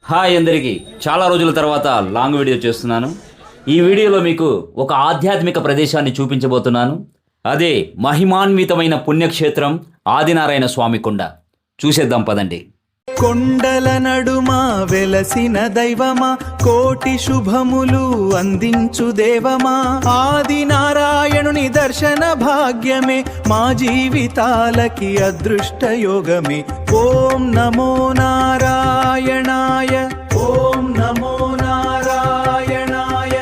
Hi అందరికీ, చాలా రోజుల తర్వాత లాంగ్ వీడియో చేస్తున్నాను. ఈ వీడియోలో మీకు ఒక ఆధ్యాత్మిక ప్రదేశాన్ని చూపించబోతున్నాను. అదే మహిమాన్వితమైన పుణ్యక్షేత్రం ఆదినారాయణ స్వామి కొండ. చూసేద్దాం పదండి. కొండల నడుమా వెలసిన దైవమా, కోటి శుభములు అందించు దేవమా, ఆదినారాయణుని దర్శన భాగ్యమే మా జీవితాలకి అదృష్ట యోగమే. ఓం నమో నారాయణాయ, ఓం నమో నారాయణాయ.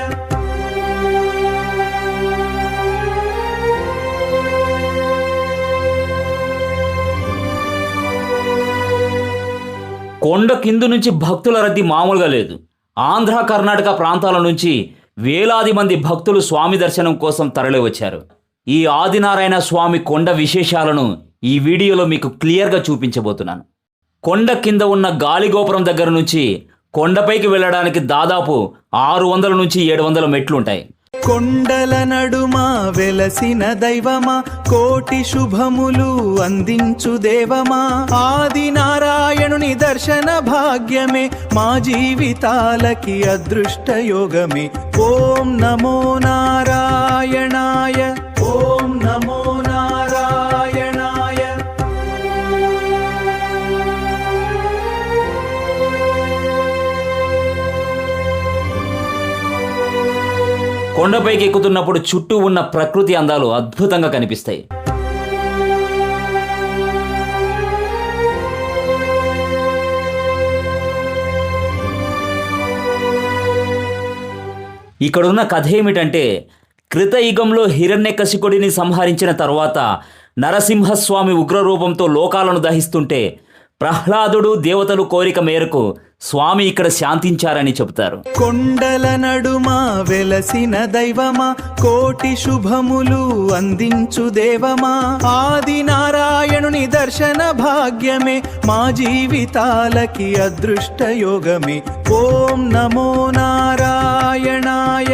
కొండ కింద నుంచి భక్తుల రద్దీ మామూలుగా లేదు. ఆంధ్ర, కర్ణాటక ప్రాంతాల నుంచి వేలాది మంది భక్తులు స్వామి దర్శనం కోసం తరలివచ్చారు. ఈ ఆదినారాయణ స్వామి కొండ విశేషాలను ఈ వీడియోలో మీకు క్లియర్గా చూపించబోతున్నాను. కొండ కింద ఉన్న గాలిగోపురం దగ్గర నుంచి కొండపైకి వెళ్ళడానికి దాదాపు 600 నుంచి 700 మెట్లుంటాయి. కొండల నడుమా వెలసిన దైవమా, కోటి శుభములు అందించు దేవమా, ఆదినారాయణుని దర్శన భాగ్యమే మా జీవితాలకి అదృష్ట యోగమే. ఓం నమో నారాయణాయ, ఓం నమో నారాయణాయ. కొండపైకి ఎక్కుతున్నప్పుడు చుట్టూ ఉన్న ప్రకృతి అందాలు అద్భుతంగా కనిపిస్తాయి. ఇక్కడున్న కథ ఏమిటంటే, కృతయుగంలో హిరణ్యకశిపుడిని సంహరించిన తర్వాత నరసింహస్వామి ఉగ్రరూపంతో లోకాలను దహిస్తుంటే ప్రహ్లాదుడు దేవతలు కోరిక మేరకు స్వామి ఇక్కడ శాంతించారని చెబుతారు. కొండల నడుమా వెలసిన దైవమా, కోటి శుభములు అందించు దేవమా, ఆదినారాయణుని దర్శన భాగ్యమే మా జీవితాలకి అదృష్ట యోగమే. ఓం నమో నారాయణాయ,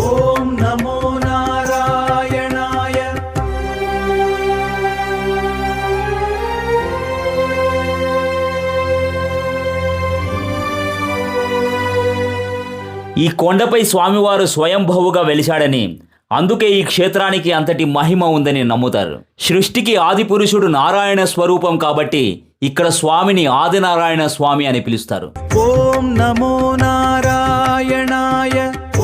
ఓం నమో నారాయణాయ. ఈ కొండపై స్వామివారు స్వయంభవుగా వెలిశాడని, అందుకే ఈ క్షేత్రానికి అంతటి మహిమ ఉందని నమ్ముతారు. సృష్టికి ఆది పురుషుడు నారాయణ స్వరూపం కాబట్టి ఇక్కడ స్వామిని ఆదినారాయణ స్వామి అని పిలుస్తారు. ఓం నమో నారాయణాయ,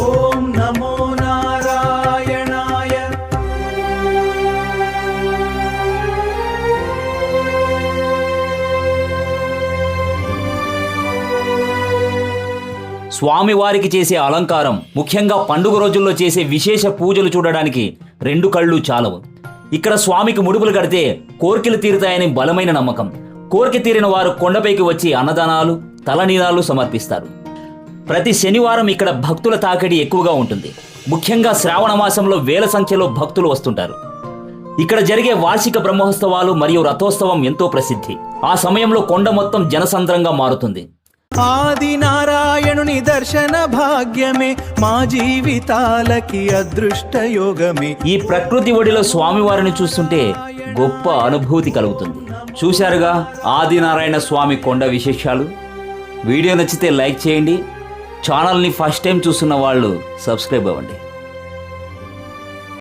ఓం నమో నారాయణాయ. స్వామివారికి చేసే అలంకారం, ముఖ్యంగా పండుగ రోజుల్లో చేసే విశేష పూజలు చూడడానికి 2 కళ్ళు చాలవు. ఇక్కడ స్వామికి ముడుపులు కడితే కోరికలు తీరుతాయని బలమైన నమ్మకం. కోరిక తీరిన వారు కొండపైకి వచ్చి అన్నదానాలు, తలనీలాలు సమర్పిస్తారు. ప్రతి శనివారం ఇక్కడ భక్తుల తాకిడి ఎక్కువగా ఉంటుంది. ముఖ్యంగా శ్రావణ మాసంలో వేల సంఖ్యలో భక్తులు వస్తుంటారు. ఇక్కడ జరిగే వార్షిక బ్రహ్మోత్సవాలు మరియు రథోత్సవం ఎంతో ప్రసిద్ధి. ఆ సమయంలో కొండ మొత్తం జనసంద్రంగా మారుతుంది. ఆదినారాయణుని దర్శన భాగ్యమే మా జీవితాలకి అదృష్ట యోగమే. ఈ ప్రకృతి ఒడిలో స్వామివారిని చూస్తుంటే గొప్ప అనుభూతి కలుగుతుంది. చూశారుగా ఆదినారాయణ స్వామి కొండ విశేషాలు. వీడియో నచ్చితే లైక్ చేయండి. ఛానల్ని ఫస్ట్ టైం చూస్తున్న వాళ్ళు సబ్స్క్రైబ్ అవ్వండి.